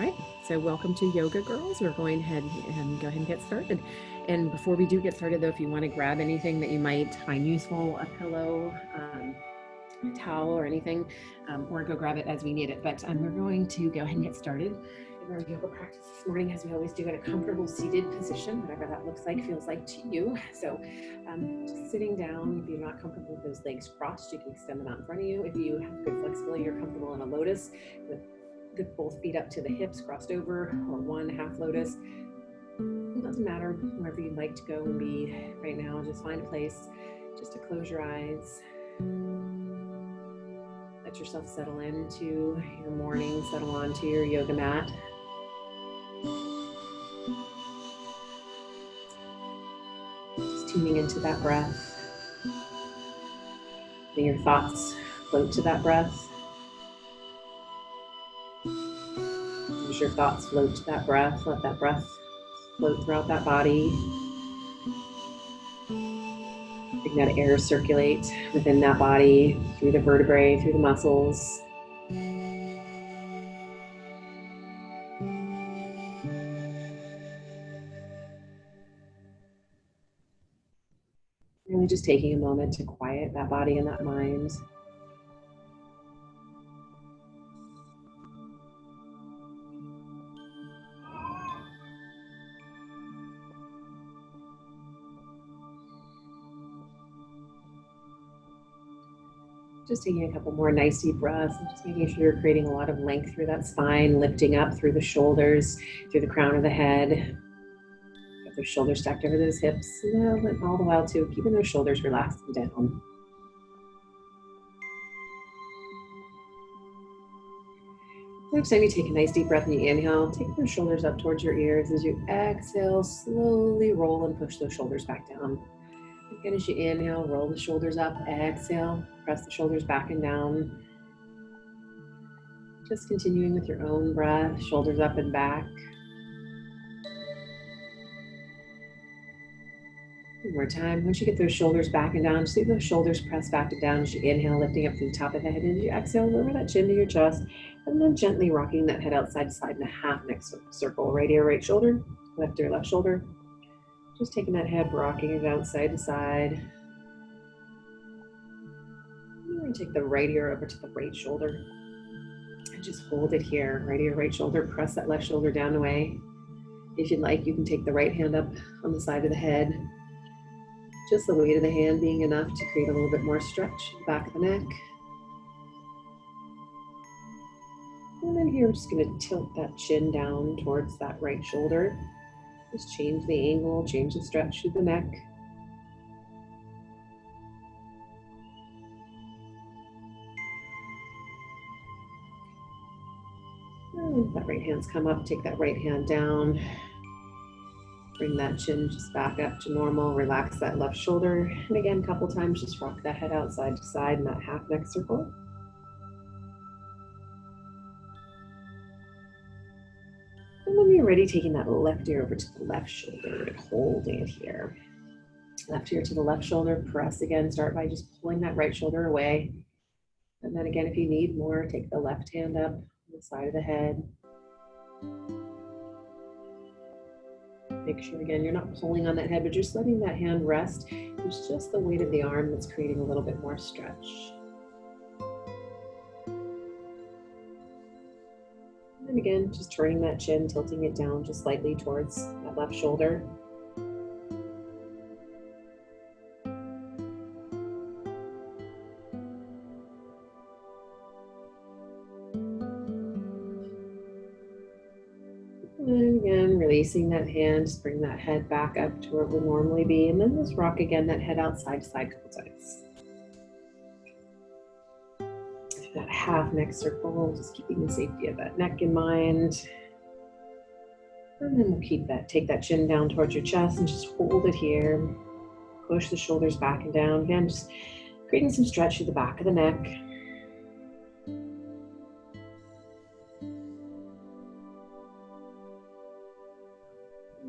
All right, so welcome to Yoga Girls. We're going ahead and go ahead and get started. And before we do get started though, if you want to grab anything that you might find useful, a pillow, a towel or anything, or go grab it as we need it. But we're going to go ahead and get started in our yoga practice this morning, as we always do, in a comfortable seated position, whatever that looks like, feels like to you. So just sitting down. If you're not comfortable with those legs crossed, you can extend them out in front of you. If you have good flexibility, you're comfortable in a lotus with both feet up to the hips crossed over, or one half lotus. It doesn't matter, wherever you'd like to go and be right now. Just find a place just to close your eyes. Let yourself settle into your morning, settle onto your yoga mat. Just tuning into that breath. Letting your thoughts float to that breath. As your thoughts float to that breath, let that breath float throughout that body. Letting that air circulate within that body, through the vertebrae, through the muscles. Really just taking a moment to quiet that body and that mind. Just taking a couple more nice deep breaths and just making sure you're creating a lot of length through that spine, lifting up through the shoulders, through the crown of the head. Got those shoulders stacked over those hips, and all the while too, keeping those shoulders relaxed and down. Next time you take a nice deep breath and you inhale, take those shoulders up towards your ears. As you exhale, slowly roll and push those shoulders back down. Again, as you inhale, roll the shoulders up, exhale, press the shoulders back and down. Just continuing with your own breath, shoulders up and back. One more time. Once you get those shoulders back and down, just leave those shoulders pressed back and down as you inhale, lifting up from the top of the head. As you exhale, lower that chin to your chest, and then gently rocking that head outside to side in a half neck circle. Right ear, right shoulder, left ear, left shoulder. Just taking that head, rocking it out side to side. We're going to take the right ear over to the right shoulder. And just hold it here. Right ear, right shoulder. Press that left shoulder down away. If you'd like, you can take the right hand up on the side of the head. Just the weight of the hand being enough to create a little bit more stretch in the back of the neck. And then here, we're just going to tilt that chin down towards that right shoulder. Just change the angle, change the stretch through the neck. And that right hand's come up, take that right hand down. Bring that chin just back up to normal. Relax that left shoulder. And again, a couple times, just rock that head out side to side in that half neck circle. And when you're ready, taking that left ear over to the left shoulder and holding it here. Left ear to the left shoulder, press again. Start by just pulling that right shoulder away. And then again, if you need more, take the left hand up on the side of the head. Make sure, again, you're not pulling on that head, but just letting that hand rest. It's just the weight of the arm that's creating a little bit more stretch. And again, just turning that chin, tilting it down just slightly towards that left shoulder. And again, releasing that hand, just bring that head back up to where it would normally be. And then just rock again that head out side to side a couple times. That half neck circle, just keeping the safety of that neck in mind. And then we'll take that chin down towards your chest and just hold it here. Push the shoulders back and down. Again, just creating some stretch through the back of the neck.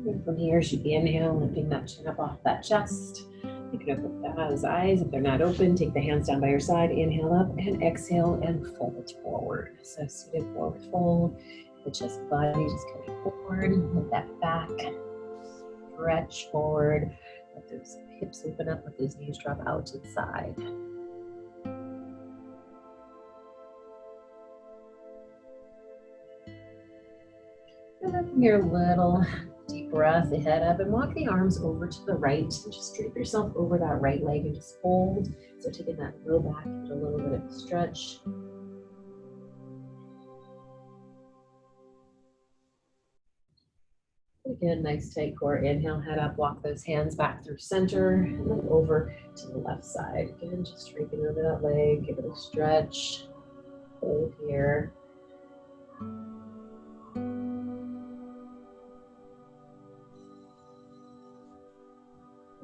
And from here, as you inhale, lifting that chin up off that chest. You can open those eyes if they're not open. Take the hands down by your side. Inhale up and exhale and fold forward. So seated forward fold. the chest body just coming forward, let that back stretch forward, let those hips open up, let those knees drop out to the side. And then from your little deep breath, the head up and walk the arms over to the right. And just drape yourself over that right leg and just fold. So taking that low back, get a little bit of a stretch. Again, nice tight core. Inhale, head up, walk those hands back through center and then over to the left side. Again, just draping over that leg, give it a stretch. Hold here.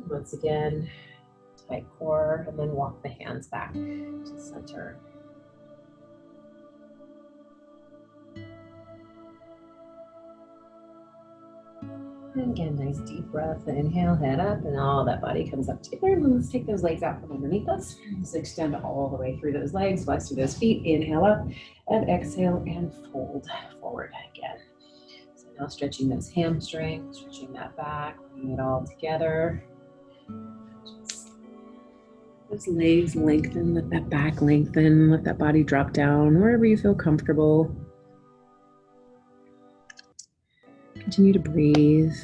Once again, tight core, and then walk the hands back to center. And again, nice deep breath. Inhale, head up, and all that body comes up together. And let's take those legs out from underneath us. Just extend all the way through those legs, flex through those feet. Inhale up, and exhale, and fold forward again. So now stretching those hamstrings, stretching that back, bringing it all together. Those legs lengthen, let that back lengthen, let that body drop down wherever you feel comfortable. Continue to breathe.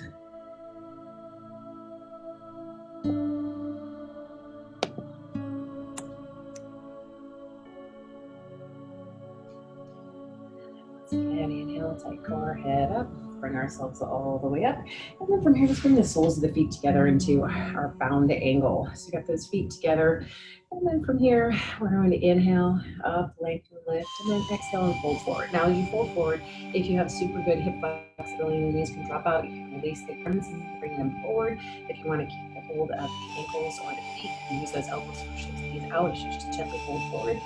Again, inhale, tight core, head up. Bring ourselves all the way up. And then from here, just bring the soles of the feet together into our bound angle. So you got those feet together. And then from here, we're going to inhale, up, lengthen, lift, and then exhale and fold forward. Now, as you fold forward, if you have super good hip flexibility, your knees can drop out. You can release the arms and bring them forward. If you want to keep the hold of the ankles or the feet, you can use those elbows to push those knees out. You just gently fold forward.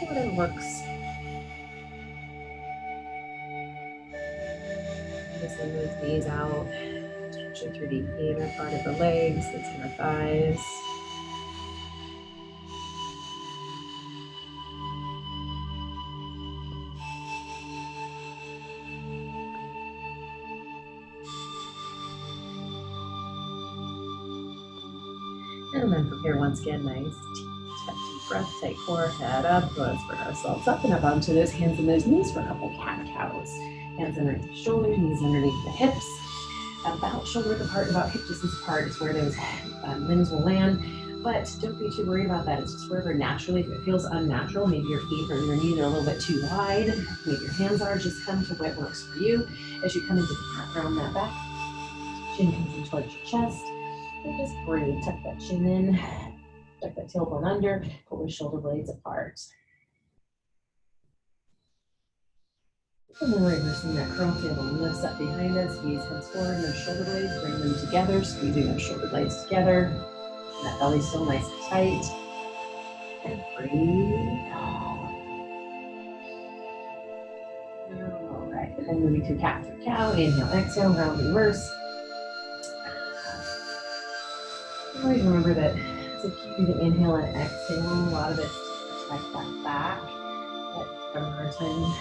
Whatever works. Send those knees out, stretching through the inner part of the legs, the inner thighs. And then from here, once again, nice deep breath, tight core, head up. Let's bring ourselves up and up onto those hands and those knees for a couple cat-cows. Hands underneath the shoulders, knees underneath the hips. About shoulder width apart, about hip distance apart is where those limbs will land. But don't be too worried about that. It's just wherever naturally, if it feels unnatural, maybe your feet or your knees are a little bit too wide, maybe your hands are, just come to what works for you. As you come into the front, round that back, chin comes in towards your chest, and just breathe, tuck that chin in, tuck that tailbone under, pull the shoulder blades apart. And then reversing that curl, tailbone lifts up behind us, knees comes forward, and those shoulder blades, bring them together, squeezing those shoulder blades together. And that belly's still nice and tight. And breathe. All right, and then moving to cat through cow. Inhale, exhale, round reverse. Always remember that it's a key to inhale and exhale. A lot of it's to protect that back. But from our time,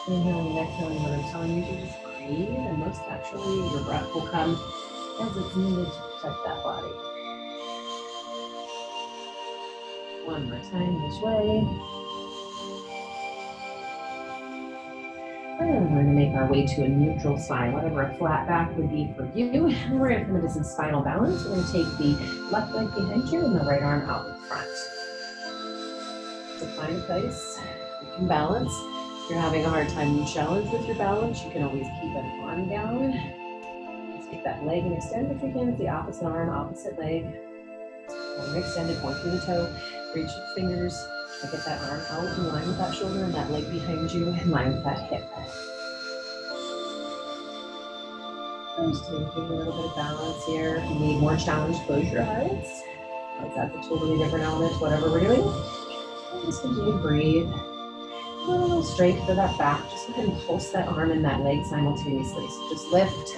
inhaling and exhaling, what I'm telling you to just breathe, and most naturally, your breath will come as it's needed to protect that body. One more time this way. And then we're going to make our way to a neutral spine, whatever a flat back would be for you. And we're going to come into some spinal balance. We're going to take the left leg behind you and the right arm out in front. So find a place you can balance. If you're having a hard time challenge with your balance, you can always keep an arm down. Let's take that leg and extend if you can. It's the opposite arm, opposite leg. Arm extended, point through the toe. Reach your fingers. Try to get that arm out in line with that shoulder and that leg behind you in line with that hip. And just taking a little bit of balance here. If you need more challenge, close your eyes. That's a totally different element to whatever we're doing. And just continue to breathe. A little straight for that back. Just go ahead and pulse that arm and that leg simultaneously. So just lift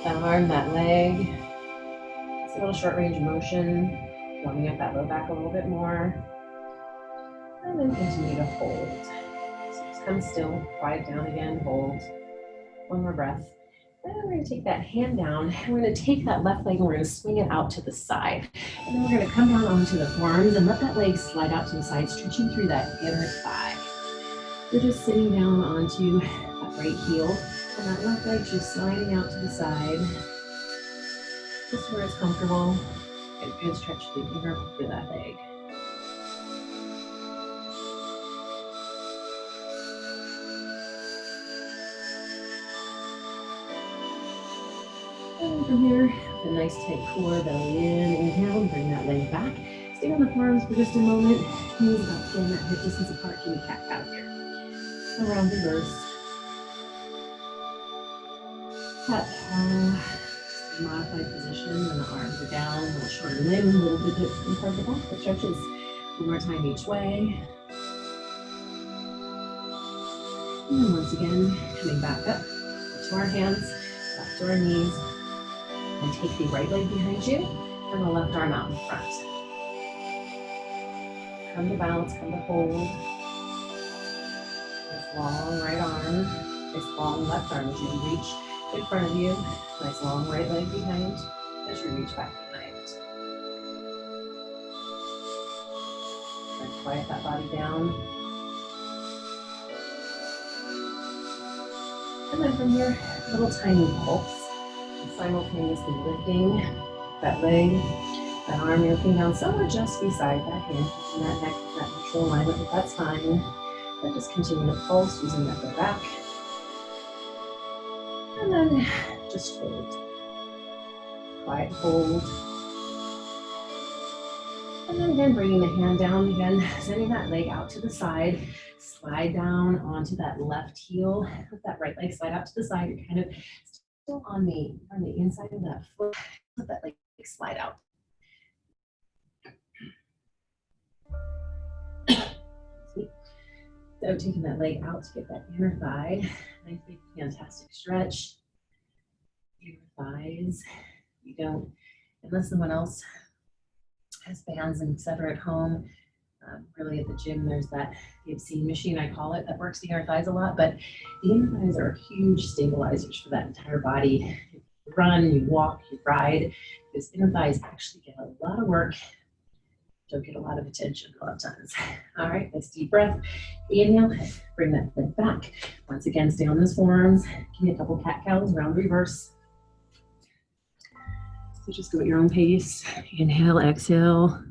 that arm, that leg. It's a little short range of motion, warming up that low back a little bit more. And then continue to hold. So just come still, quiet down again, hold. One more breath. Then we're going to take that hand down, and we're going to take that left leg and we're going to swing it out to the side. And then we're going to come down onto the forearms and let that leg slide out to the side, stretching through that inner thigh. We're just sitting down onto that right heel, and that left leg just sliding out to the side, just where it's comfortable. And you're going to stretch the inner part of that leg. And from here, a nice tight core, belly in, inhale, bring that leg back. Stay on the forearms for just a moment. Knees about 10, that hip distance apart, keep a cat-cow here. Around reverse. Cat-cow, just a modified position when the arms are down, a little shorter limb, a little bit in front of the back that stretches. One more time each way. And then once again, coming back up to our hands, back to our knees. And take the right leg behind you and the left arm out in front. Come to balance, come to hold. Nice long right arm, nice long left arm as you reach in front of you. Nice long right leg behind as you reach back behind. And quiet that body down. And then from here, little tiny pulse. Simultaneously lifting that leg, that arm, you're looking down somewhere just beside that hand, keeping that neck, that neutral alignment with that spine. And just continue to pulse using that upper back. And then just hold. Quiet hold. And then again, bringing the hand down again, sending that leg out to the side. Slide down onto that left heel. Let that right leg slide out to the side. You're kind of still on the inside of that foot. Let that leg slide out. So taking that leg out to get that inner thigh. Nice big fantastic stretch. Inner thighs. You don't, unless someone else has bands and etc. at home. Really at the gym, there's that the obscene machine, I call it, that works the inner thighs a lot, but the inner thighs are huge stabilizers for that entire body. You run, you walk, you ride, because inner thighs actually get a lot of work, don't get a lot of attention a lot of times. All right, nice deep breath. Inhale, bring that leg back. Once again, stay on those forearms. Give me a couple cat-cows, round reverse. So just go at your own pace. Inhale, exhale.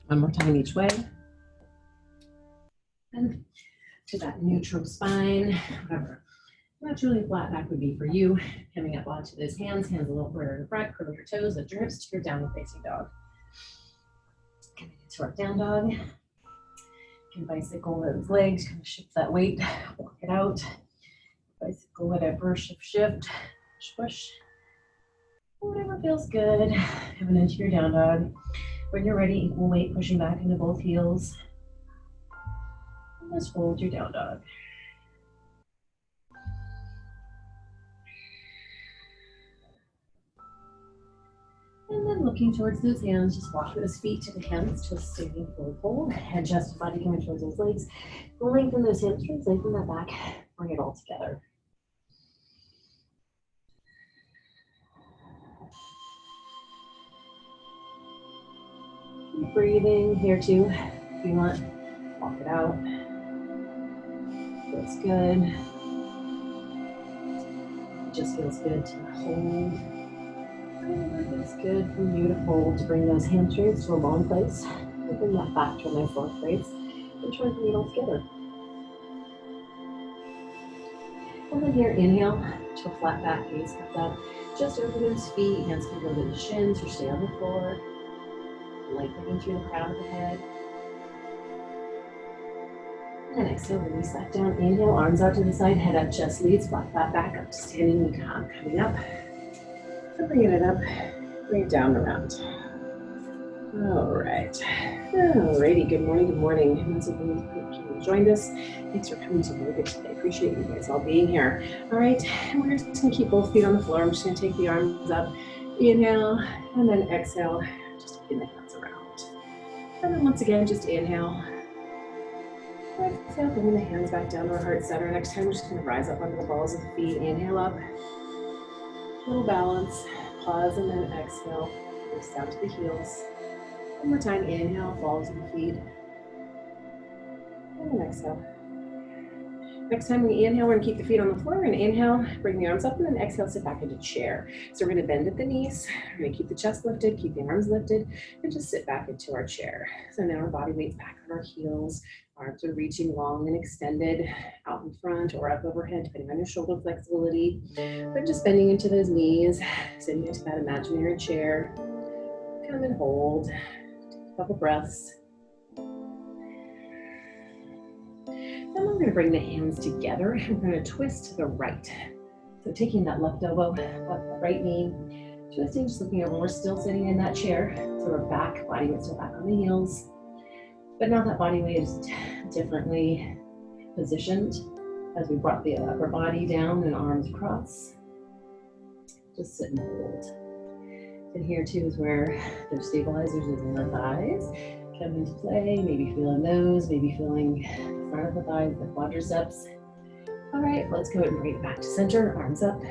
One more time each way. And to that neutral spine, whatever naturally flat back would be for you. Coming up onto those hands, hands a little further in front, curl your toes, lift your hips to your downward facing dog. Coming into our down dog. You can bicycle those legs, kind of shift that weight, walk it out. Bicycle whatever, shift, push, push. Whatever feels good. Coming into your down dog. When you're ready, equal weight, pushing back into both heels. And just hold your down dog. And then looking towards those hands, just walk those feet to the hands, just standing forward fold. Adjust the body coming towards those legs. Lengthen those hamstrings, lengthen that back, bring it all together. Keep breathing here too. If you want, walk it out. Feels good. It just feels good to hold. It feels good for you to hold, to bring those hamstrings to a long place. And bring that back to a nice long place. And try to bring it all together. And then here, inhale to a flat back, gaze comes up. Just over those feet, hands can go to the shins or stay on the floor. Lengthening through the crown of the head. And exhale, release that down. Inhale, arms out to the side, head up, chest leads, flat that back up to standing calm. Coming up. So bringing it up, bring it down around. All right. Alrighty, good morning, good morning. And those of you who joined us, thanks for coming to yoga today. Appreciate you guys all being here. All right, and we're just gonna keep both feet on the floor. I'm just gonna take the arms up. Inhale, and then exhale, just taking the hands around. And then once again, just inhale. Exhale, bringing the hands back down to our heart center. Next time, we're just going to rise up onto the balls of the feet. Inhale up. Little balance. Pause and then exhale. Reach down to the heels. One more time. Inhale, fall to the feet. And then exhale. Next time we inhale, we're going to keep the feet on the floor. We're going to inhale, bring the arms up, and then exhale, sit back into chair. So we're going to bend at the knees. We're going to keep the chest lifted, keep the arms lifted, and just sit back into our chair. So now our body weight's back on our heels. Arms are reaching long and extended out in front or up overhead, depending on your shoulder flexibility. But just bending into those knees, sitting into that imaginary chair. Come and hold. Take a couple breaths. Then we're going to bring the hands together and we're going to twist to the right. So taking that left elbow, up the right knee, twisting, just looking over. We're still sitting in that chair. So we're back, body weight's still back on the heels. But now that body weight is differently positioned as we brought the upper body down and arms across. Just sit and hold. And here too is where those stabilizers in the thighs come into play. Maybe feeling those, maybe feeling the front of the thighs, the quadriceps. All right, let's go and bring it back to center, arms up.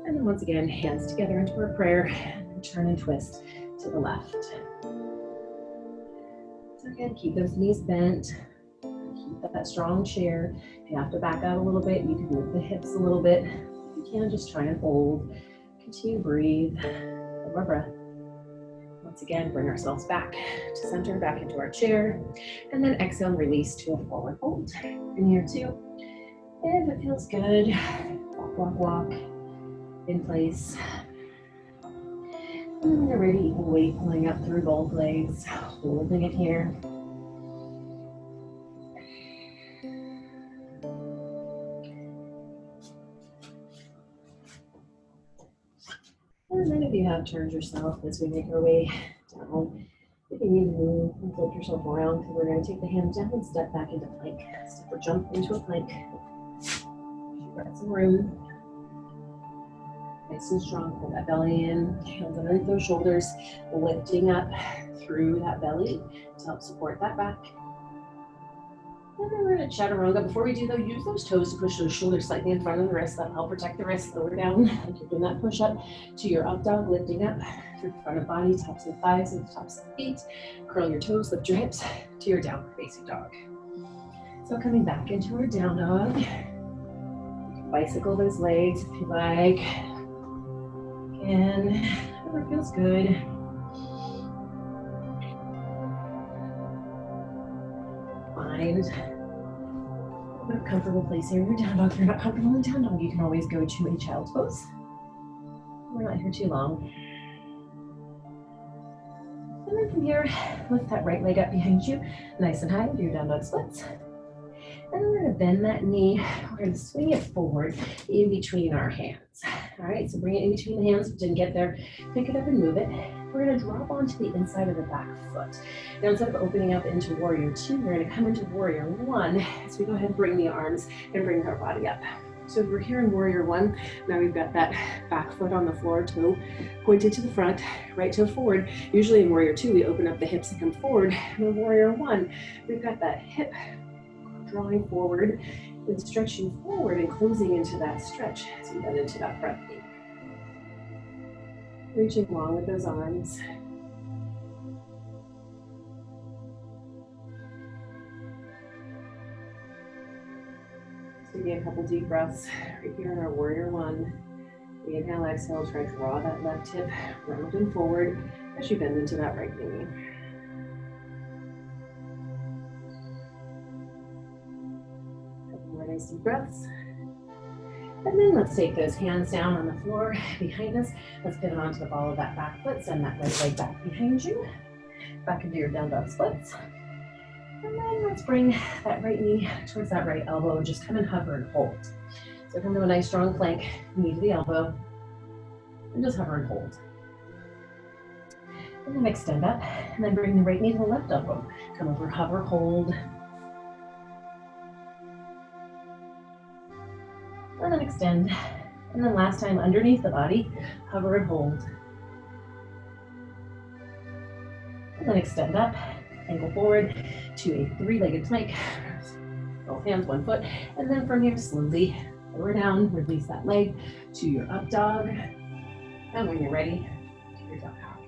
And then once again, hands together into our prayer, and turn and twist to the left. So again, keep those knees bent, keep that strong chair. If you have to back out a little bit, you can move the hips a little bit. If you can, just try and hold. Continue to breathe, one more breath. Once again, bring ourselves back to center, back into our chair, and then exhale and release to a forward fold. In here too, if it feels good, walk, walk, walk in place. And then when you're ready, even weight pulling up through both legs, holding it here. And then if you have turned yourself as we make our way down, if you need to move and flip yourself around, we're going to take the hands down and step back into plank. Step or jump into a plank. You've got some room. Nice and strong. Pull that belly in. Hands underneath those shoulders, lifting up through that belly to help support that back. And then we're going to chaturanga. Before we do though, use those toes to push those shoulders slightly in front of the wrist. That'll help protect the wrist. Lower down, like you're doing that push up to your up dog, lifting up through the front of the body, tops of the thighs and the tops of the feet. Curl your toes, lift your hips to your downward facing dog. So coming back into our down dog. You can bicycle those legs if you like. And whatever feels good. Find a comfortable place here in your down dog. If you're not comfortable in down dog, you can always go to a child's pose. We're not here too long. And then from here, lift that right leg up behind you, nice and high, do your down dog splits. And then we're going to bend that knee. We're going to swing it forward in between our hands. All right, so bring it in between the hands. If you didn't get there, pick it up and move it. We're going to drop onto the inside of the back foot. Now, instead of opening up into Warrior 2, we're going to come into Warrior 1 as we go ahead and bring the arms and bring our body up. So if we're here in Warrior 1, now we've got that back foot on the floor, toe pointed to the front, right toe forward. Usually in Warrior 2, we open up the hips and come forward. In Warrior 1, we've got that hip drawing forward and stretching forward and closing into that stretch as we bend into that front knee. Reaching long with those arms. So again, a couple deep breaths right here in our Warrior 1. Inhale, exhale, try to draw that left hip round and forward as you bend into that right knee. Nice deep breaths. And then let's take those hands down on the floor behind us. Let's pivot onto the ball of that back foot. Send that right leg back behind you. Back into your down dog splits. And then let's bring that right knee towards that right elbow. Just come and hover and hold. So come to a nice strong plank, knee to the elbow, and just hover and hold. And then extend up, and then bring the right knee to the left elbow. Come over, hover, hold. And then extend. And then last time underneath the body, hover and hold. And then extend up, ankle forward to a three-legged plank. Both hands, one foot. And then from here, slowly lower down, release that leg to your up dog. And when you're ready, to your down dog.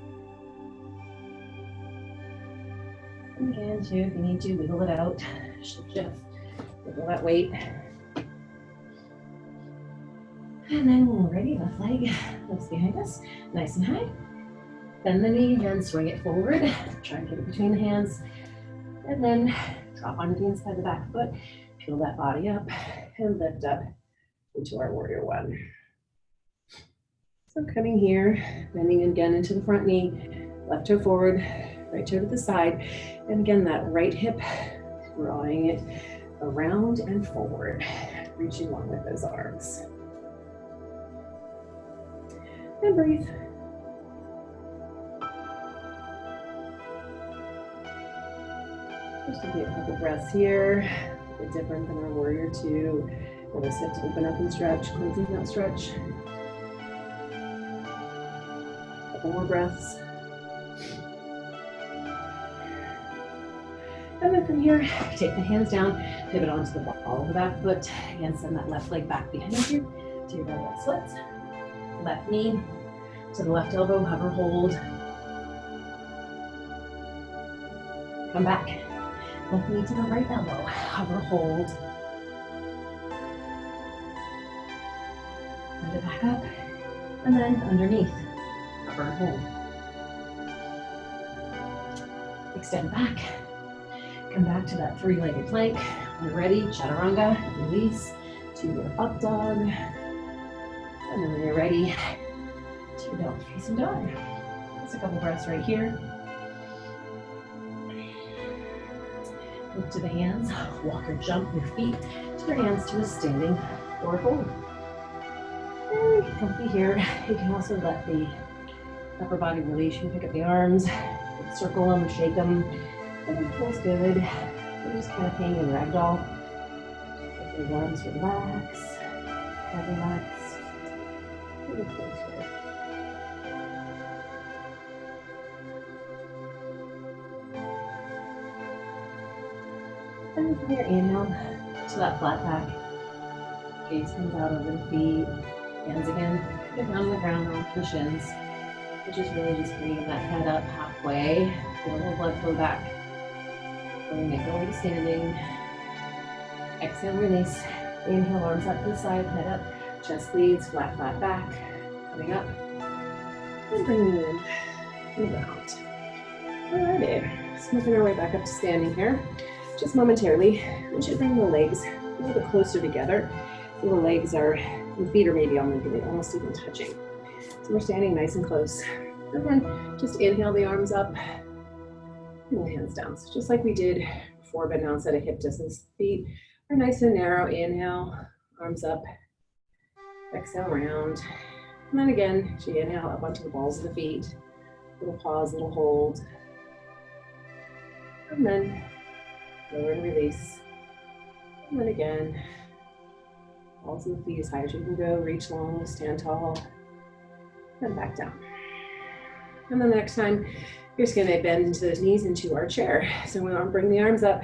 And again, too, if you need to, wiggle it out. Shift, wiggle that weight. And then when we're ready, left leg lifts behind us, nice and high. Bend the knee and swing it forward. Try and get it between the hands. And then drop onto the inside of the back foot. Peel that body up and lift up into our warrior one. So coming here, bending again into the front knee, left toe forward, right toe to the side. And again, that right hip, drawing it around and forward, reaching long with those arms. And breathe. Just to get a couple breaths here, a bit different than our warrior two. Notice it to open up and stretch, closing that stretch. Couple more breaths. And then from here, take the hands down, pivot onto the ball of the back foot. Again, send that left leg back behind you to your barbell splits. Left knee to the left elbow, hover, hold. Come back. Left knee to the right elbow, hover, hold. Send it back up, and then underneath, hover, hold. Extend back. Come back to that three-legged plank. When you're ready, chaturanga, release to your up dog. And then when you're ready, to your down facing dog. Just a couple breaths right here. Look to the hands, walk or jump your feet to your hands to a standing or hold. And comfy here. You can also let the upper body release. You can pick up the arms, circle them, shake them. And it feels good. You're just kind of hang and ragdoll. Let the arms relax. And relax. Really close here. And from your inhale to that flat back. Gaze comes out over the feet. Hands again. Get down on the ground off the shins. Which is really just bringing that head up halfway. Get a little blood flow back. Then make our way to standing. Exhale, release. Inhale, arms up to the side, head up. Chest leads, flat, flat back. Coming up. And bringing it in. And out. Alrighty. Smoothing our way back up to standing here. Just momentarily, we should bring the legs a little bit closer together. So the legs are, the feet are maybe almost even touching. So we're standing nice and close. And then just inhale the arms up and the hands down. So just like we did before, but now instead of hip distance, feet are nice and narrow. Inhale, arms up, exhale, round. And then again, as you inhale up onto the balls of the feet. Little pause, little hold. And then lower and release. And then again, balls of the feet as high as you can go. Reach long, stand tall. And back down. And then the next time, you're just gonna bend into those knees into our chair. So we want to bring the arms up,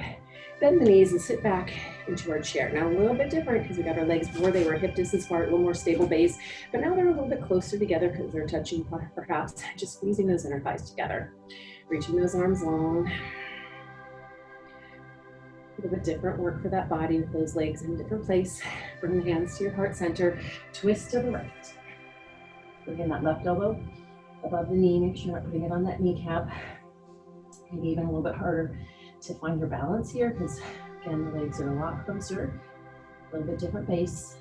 bend the knees and sit back into our chair. Now a little bit different because we got our legs before they were hip distance apart, a little more stable base, but now they're a little bit closer together because they're touching perhaps, just squeezing those inner thighs together. Reaching those arms long. A little bit different work for that body with those legs in a different place. Bring the hands to your heart center, twist to the right. Bring in that left elbow above the knee, make sure you're not putting it on that kneecap. Maybe even a little bit harder to find your balance here because again, the legs are a lot closer, a little bit different base.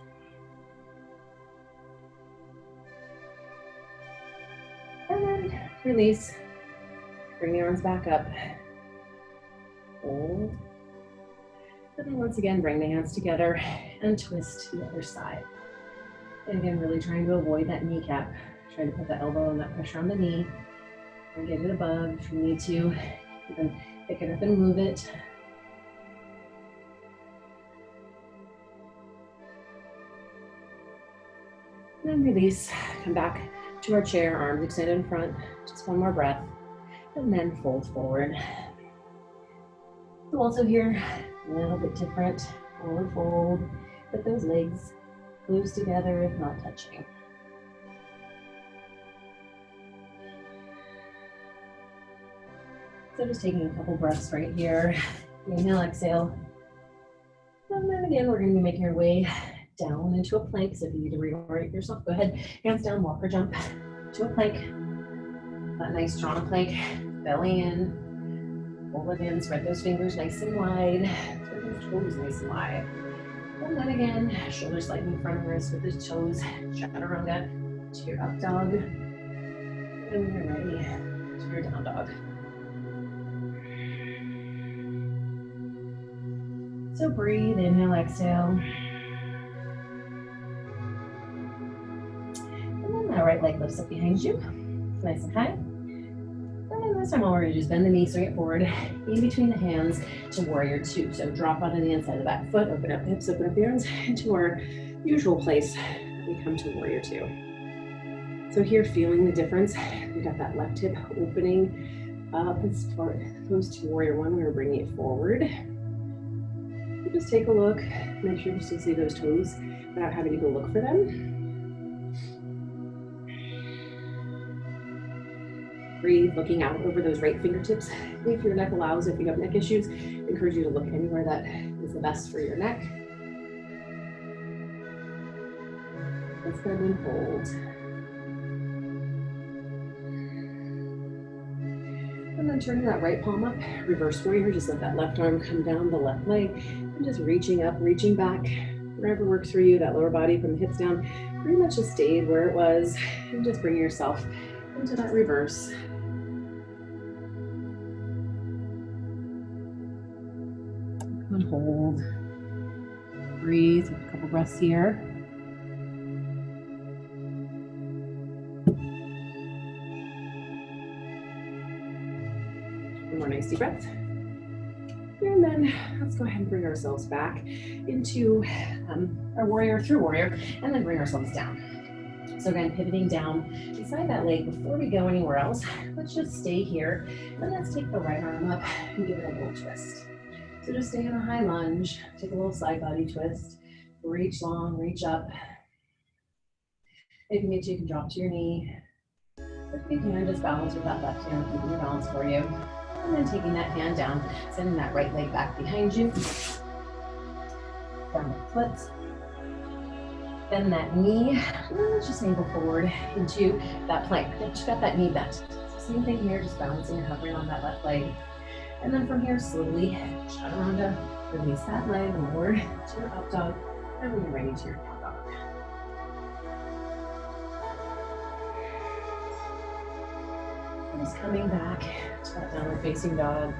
And then release, bring the arms back up, hold. And then once again, bring the hands together and twist to the other side. And again, really trying to avoid that kneecap. Try to put the elbow and that pressure on the knee. And get it above if you need to. You can pick it up and move it. And then release. Come back to our chair, arms extended in front. Just one more breath. and then fold forward. So also here, a little bit different, forward fold, but those legs close together if not touching. So just taking a couple breaths right here. Inhale, exhale. And then again, we're going to be making our way down into a plank. So if you need to reorient yourself, go ahead, hands down, walk or jump to a plank. That nice strong plank, belly in, pull it in, spread those fingers nice and wide, spread those toes nice and wide. And then again, shoulders slightly in front of wrists with the toes, chaturanga to your up dog. And when you're ready, to your down dog. So breathe, inhale, exhale. And then that right leg lifts up behind you, nice and high. And then this time what we're gonna do is bend the knees straight forward, in between the hands to warrior two. So drop onto the inside of the back foot, open up the hips, open up the arms, into our usual place. We come to warrior two. So here, feeling the difference, we got that left hip opening up as far close to warrior one. We're bringing it forward. Just take a look, make sure you still see those toes without having to go look for them. Breathe, looking out over those right fingertips. If your neck allows, if you have neck issues, I encourage you to look anywhere that is the best for your neck. Let's bend and hold. And then turning that right palm up, reverse warrior, just let that left arm come down the left leg, and just reaching up, reaching back, wherever works for you, that lower body from the hips down, pretty much just stayed where it was, and just bring yourself into that reverse. And hold. Breathe with a couple breaths here. One more nice deep breath. And then let's go ahead and bring ourselves back into our warrior through warrior, and then bring ourselves down. So again, pivoting down beside that leg. Before we go anywhere else, let's just stay here, and let's take the right arm up and give it a little twist. So just stay in a high lunge, take a little side body twist, reach long, reach up. If you need to, you can drop to your knee. If you can, just balance with that left hand, keeping your balance for you. And then taking that hand down, sending that right leg back behind you. Down the foot. Bend that knee. And then let's just angle forward into that plank. Just got that knee bent. So same thing here, just balancing and hovering on that left leg. And then from here, slowly, chaturanga, release that leg, lower to your up dog, and when you're ready to your down dog. And just coming back to that downward facing dog.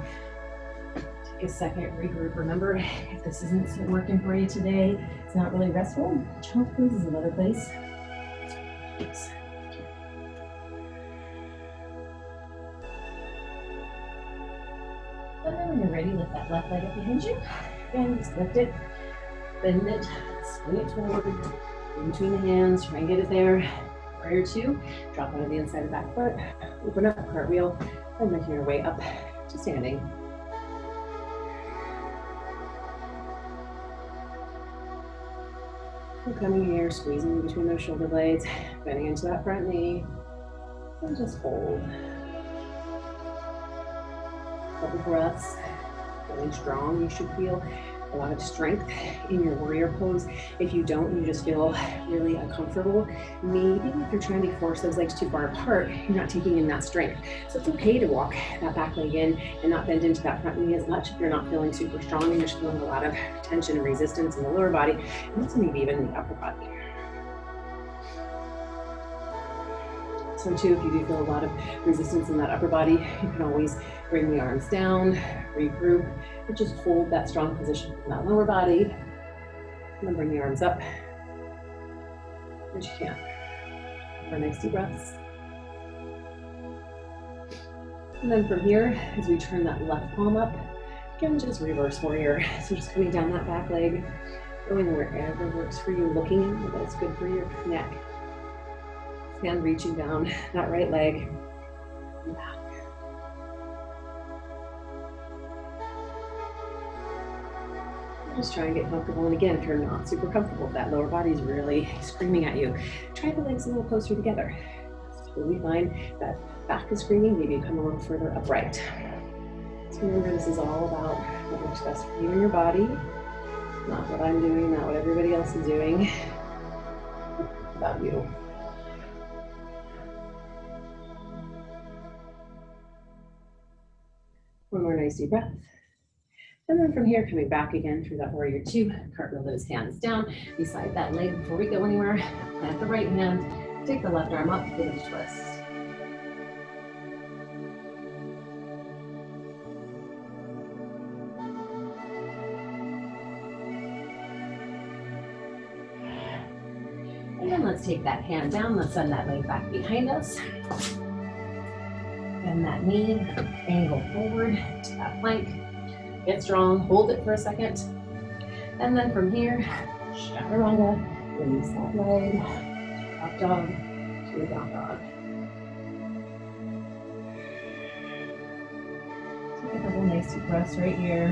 Take a second, regroup. Remember, if this isn't working for you today, it's not really restful, child's pose is another place. Thanks. And then when you're ready, lift that left leg up behind you. And just lift it, bend it, swing it forward, in between the hands, try and get it there. Warrior two, drop onto the inside of the back foot, open up, cartwheel, and making your way up to standing. And coming here, squeezing between those shoulder blades, bending into that front knee, and just hold. Couple breaths, feeling strong. You should feel a lot of strength in your warrior pose. If you don't, you just feel really uncomfortable. Maybe if you're trying to force those legs too far apart, you're not taking in that strength. So it's okay to walk that back leg in and not bend into that front knee as much if you're not feeling super strong and you're just feeling a lot of tension and resistance in the lower body, and also maybe even the upper body. So too, if you do feel a lot of resistance in that upper body, you can always bring the arms down, regroup, and just hold that strong position in that lower body. And then bring the arms up as you can. For nice deep breaths. And then from here, as we turn that left palm up, again, just reverse warrior. So just coming down that back leg, going wherever works for you, looking in where that's good for your neck. And reaching down that right leg, back. Just try and get comfortable. And again, if you're not super comfortable, if that lower body is really screaming at you, try the legs a little closer together. It's totally fine. That back is screaming, maybe you come a little further upright. So remember, this is all about what works best for you and your body. Not what I'm doing, not what everybody else is doing. It's about you. One more nice deep breath. And then from here, coming back again through that warrior two, cartwheel those hands down beside that leg. Before we go anywhere, plant the right hand, take the left arm up, give it a twist. And then let's take that hand down, let's send that leg back behind us. Bend that knee, angle forward to that plank. Get strong, hold it for a second. And then from here, chaturanga, release that leg, up dog to a down dog. Take a couple nice deep breaths right here.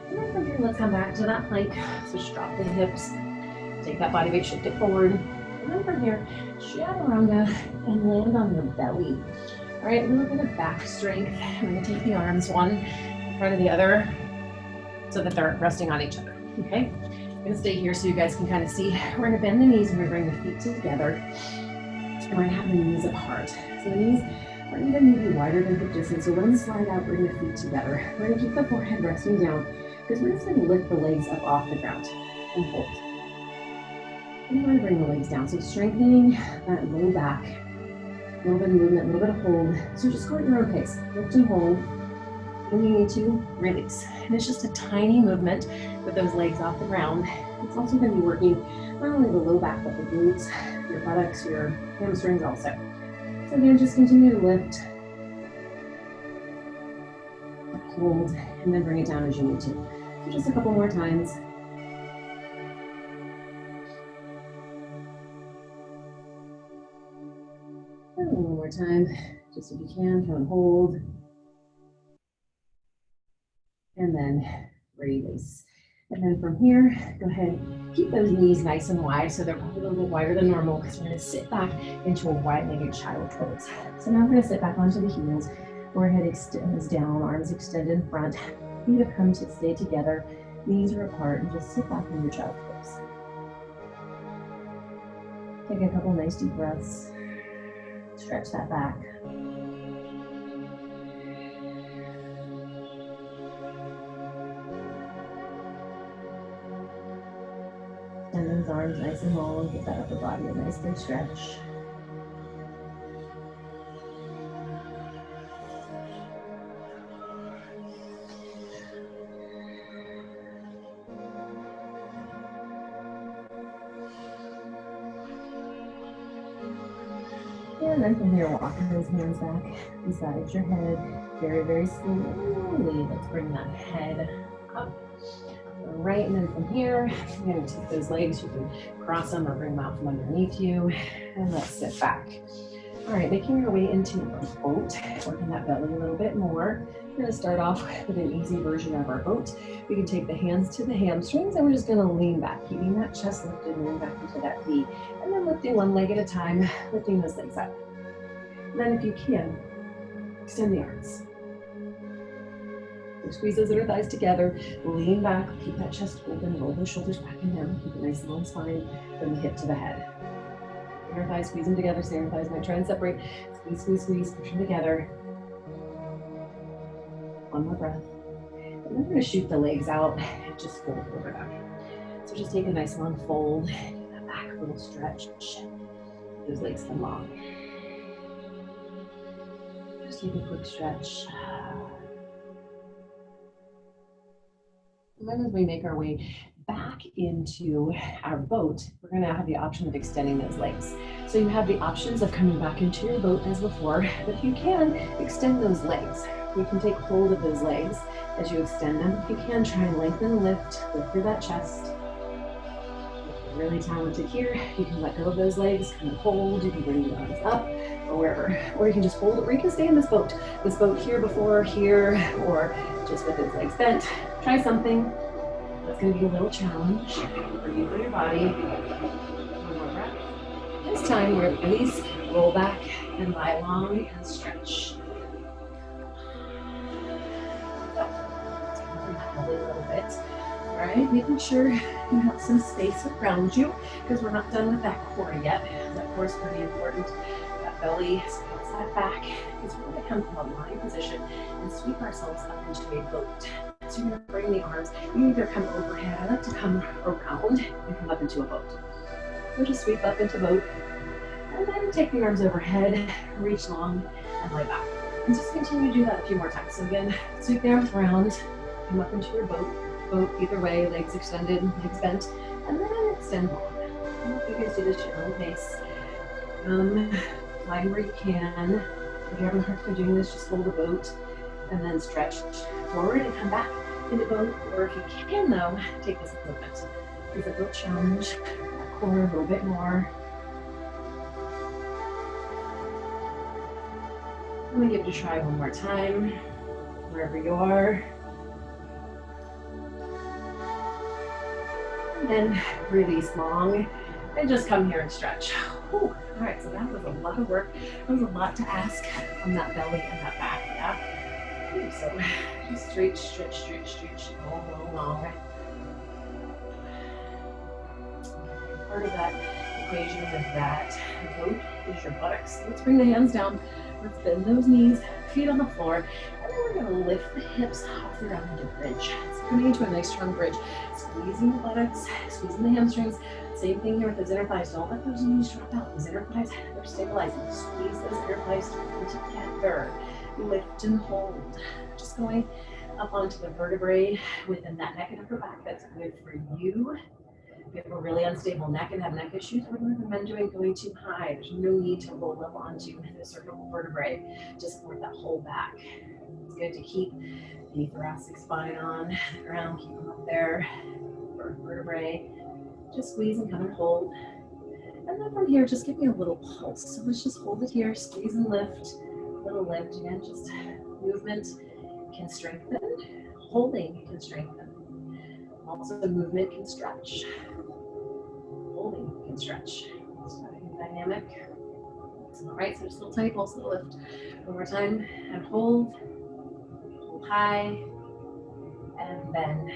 And then from here, let's come back to that plank. So just drop the hips, take that body weight, shift it forward. And then from here, chaturanga and land on your belly. All right, a little bit of back strength. We're gonna take the arms one in front of the other so that they're resting on each other, okay? I'm gonna stay here so you guys can kind of see. We're gonna bend the knees and we're gonna bring the feet together. And we're gonna have the knees apart. So the knees are even maybe wider than hip distance. So when we slide out, bring the feet together. We're gonna keep the forehead resting down because we're just gonna lift the legs up off the ground and hold. And we're gonna bring the legs down. So strengthening that low back. A little bit of movement, a little bit of hold. So just go at your own pace. Lift and hold. When you need to, release. And it's just a tiny movement with those legs off the ground. It's also going to be working not only the low back, but the glutes, your buttocks, your hamstrings also. So again, just continue to lift, hold, and then bring it down as you need to. So just a couple more times. And one more time, just if you can, come and hold. And then release. And then from here, go ahead, keep those knees nice and wide so they're probably a little bit wider than normal because we're gonna sit back into a wide-legged child pose. So now we're gonna sit back onto the heels, forehead extends down, arms extend in front, feet have come to stay together, knees are apart, and just sit back in your child pose. Take a couple nice deep breaths. Stretch that back. And those arms nice and long. Get that upper body a nice big stretch. And then from here, walking those hands back beside your head. Very, very slowly. Let's bring that head up. Right, and then from here, you're going to take those legs. You can cross them or bring them out from underneath you. And let's sit back. All right, making your way into a boat. Working that belly a little bit more. We're going to start off with an easy version of our boat. We can take the hands to the hamstrings, and we're just going to lean back, keeping that chest lifted, lean back into that V. And then lifting one leg at a time, lifting those legs up. And then if you can, extend the arms. So squeeze those inner thighs together, lean back, keep that chest open, roll those shoulders back and down, keep a nice long spine from the hip to the head. Inner thighs, squeeze them together, so inner thighs might try and separate. Squeeze, squeeze, squeeze, push them together. One more breath. And then we're going to shoot the legs out and just fold over them. So just take a nice long fold, get that back a little stretch. Those legs come long. Just take a quick stretch. And then as we make our way back into our boat, we're going to have the option of extending those legs. So you have the options of coming back into your boat as before, but if you can, extend those legs. You can take hold of those legs as you extend them. If you can, try and lengthen and lift through that chest. you're really talented here, you can let go of those legs, kind of hold, you can bring the arms up or wherever, or you can just hold, or you can stay in this boat here before here, or just with those legs bent. Try something. That's going to be a little challenge for you, for your body. One more breath. This time, we're release, roll back, and lie long and stretch. A little bit. All right, making sure you have some space around you because we're not done with that core yet. That core is pretty important. That belly, squeeze that back. Because we're going to come from a lying position and sweep ourselves up into a boat. So you're going to bring the arms. You either come overhead. I like to come around and come up into a boat. So just sweep up into boat. And then take the arms overhead, reach long, and lie back. And just continue to do that a few more times. So again, sweep the arms around, come up into your boat either way, legs extended, legs bent, and then extend long. You guys do this at your own pace. Line where you can. If you're having a hard time doing this, just hold the boat and then stretch forward and come back in the boat. Or if you can though, take this movement. It's a real challenge. That core a little bit more. I'm going to give it a try one more time, wherever you are. And then release long, and just come here and stretch. Whew. All right, so that was a lot of work. That was a lot to ask on that belly and that back, yeah? Ooh, so just stretch, long. Part of that equation with that boat is your buttocks. Let's bring the hands down. Let's bend those knees, feet on the floor, and then we're going to lift the hips off the ground into bridge. So coming into a nice strong bridge, squeezing the buttocks, squeezing the hamstrings. Same thing here with those inner thighs. Don't let those knees drop out. Those inner thighs, they're stabilizing. Squeeze those inner thighs together. Lift and hold. Just going up onto the vertebrae within that neck and upper back. That's good for you. If you have a really unstable neck and have neck issues, we're going to recommend going too high. There's no need to roll up onto the cervical vertebrae to support that whole back. It's good to keep the thoracic spine on the ground, keep them up there, vertebrae. Just squeeze and come and hold. And then from here, just give me a little pulse. So let's just hold it here, squeeze and lift, little lift. Again, just movement can strengthen, holding can strengthen. Also, the movement can stretch. Holding can stretch. Dynamic. All right, so just a little tiny pulse, little lift. One more time, and hold. Hold high, and then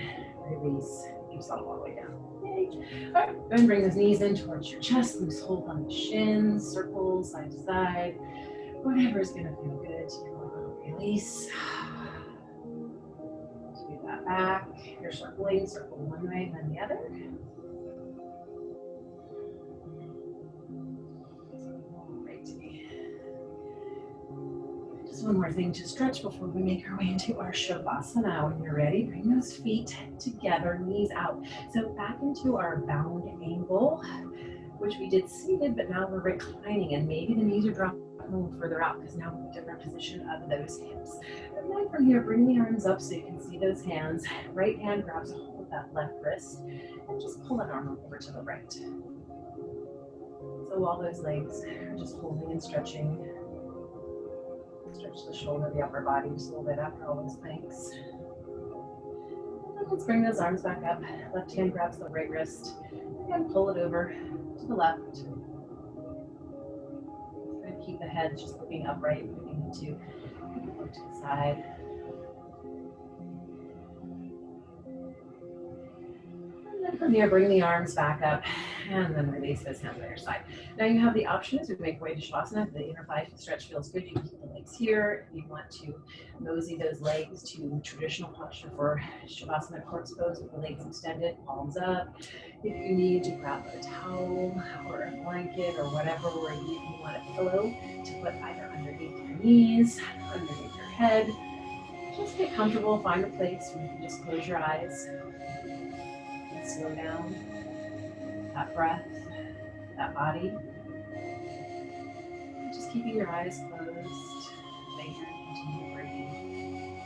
release yourself all the way down. Yay. All right, go ahead and bring those knees in towards your chest. Loose hold on the shins, circles, side to side. Whatever is going to feel good to you. Release. Do that back. You're circling, circle one way and then the other. Just one more thing to stretch before we make our way into our Shavasana. When you're ready, bring those feet together, knees out. So back into our bound angle, which we did seated, but now we're reclining, and maybe the knees are dropping a little further out because now we're in a different position of those hips. And then from here, bring the arms up so you can see those hands. Right hand grabs a hold of that left wrist, and just pull an arm over to the right. So all those legs are just holding and stretching. Stretch the shoulder, the upper body just a little bit after all those planks. And let's bring those arms back up. Left hand grabs the right wrist and pull it over to the left. And keep the head just looking upright, moving into look to the side. And then from here, bring the arms back up and then release those hands on your side. Now you have the option as we make our way to Shavasana. If the inner thigh stretch feels good, you can keep the legs here. If you want to mosey those legs to traditional posture for Shavasana, corpse pose with the legs extended, palms up. If you need to grab a towel or a blanket or whatever, or you want a pillow to put either underneath your knees, underneath your head. Just get comfortable, find a place where you can just close your eyes and slow down that breath, that body. Just keeping your eyes closed, thank you, continue breathing.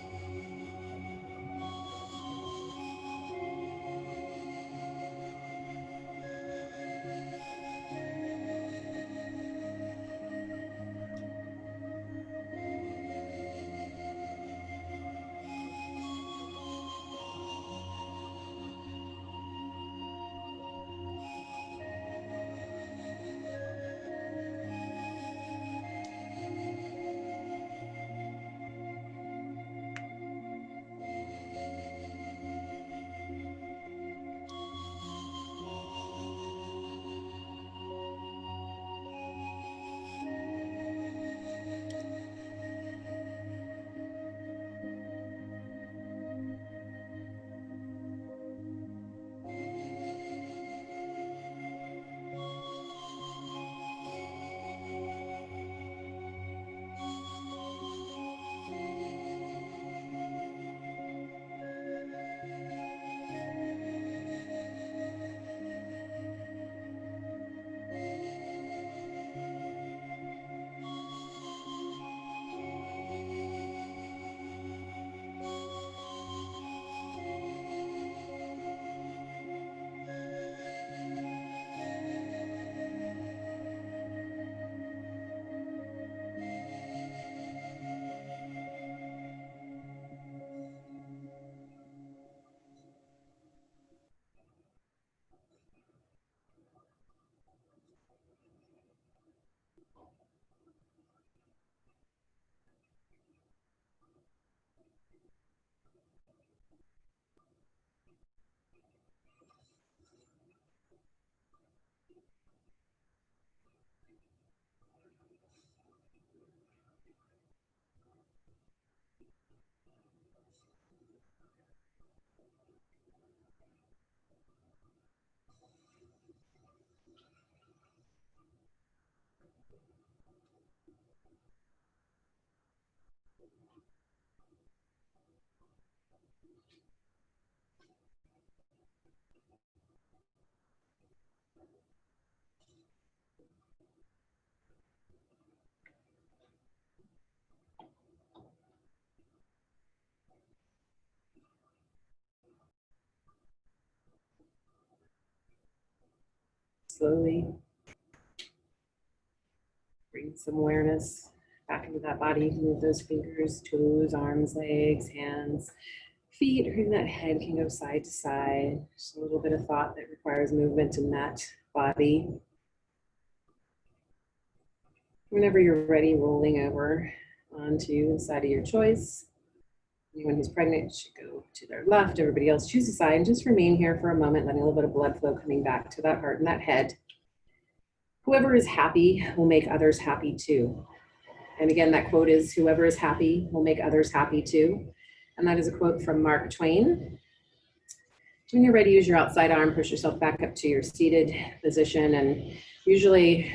slowly. Bring some awareness back into that body. Move those fingers, toes, arms, legs, hands, feet, or even that head can go side to side. Just a little bit of thought that requires movement in that body. Whenever you're ready, rolling over onto the side of your choice. Anyone who's pregnant should go to their left. Everybody else choose a side and just remain here for a moment, letting a little bit of blood flow coming back to that heart and that head. Whoever is happy will make others happy too. And again, that quote is, whoever is happy will make others happy too. And that is a quote from Mark Twain. When you're ready, use your outside arm, push yourself back up to your seated position. And usually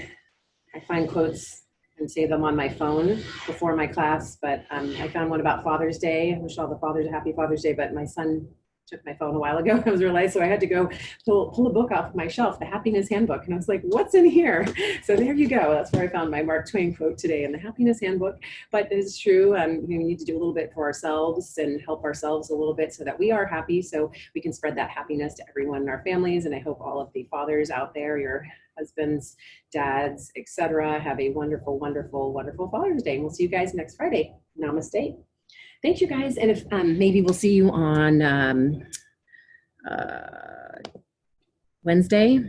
I find quotes and save them on my phone before my class, but I found one about Father's Day. I wish all the fathers a happy Father's Day, but my son took my phone a while ago. I was realized, so I had to go pull a book off my shelf, the Happiness Handbook. And I was like, what's in here? So there you go. That's where I found my Mark Twain quote today in the Happiness Handbook. But it's true. We need to do a little bit for ourselves and help ourselves a little bit so that we are happy, so we can spread that happiness to everyone in our families. And I hope all of the fathers out there, your husbands, dads, etc., have a wonderful, wonderful, wonderful Father's Day. And we'll see you guys next Friday. Namaste. Thank you guys. And if maybe we'll see you on Wednesday.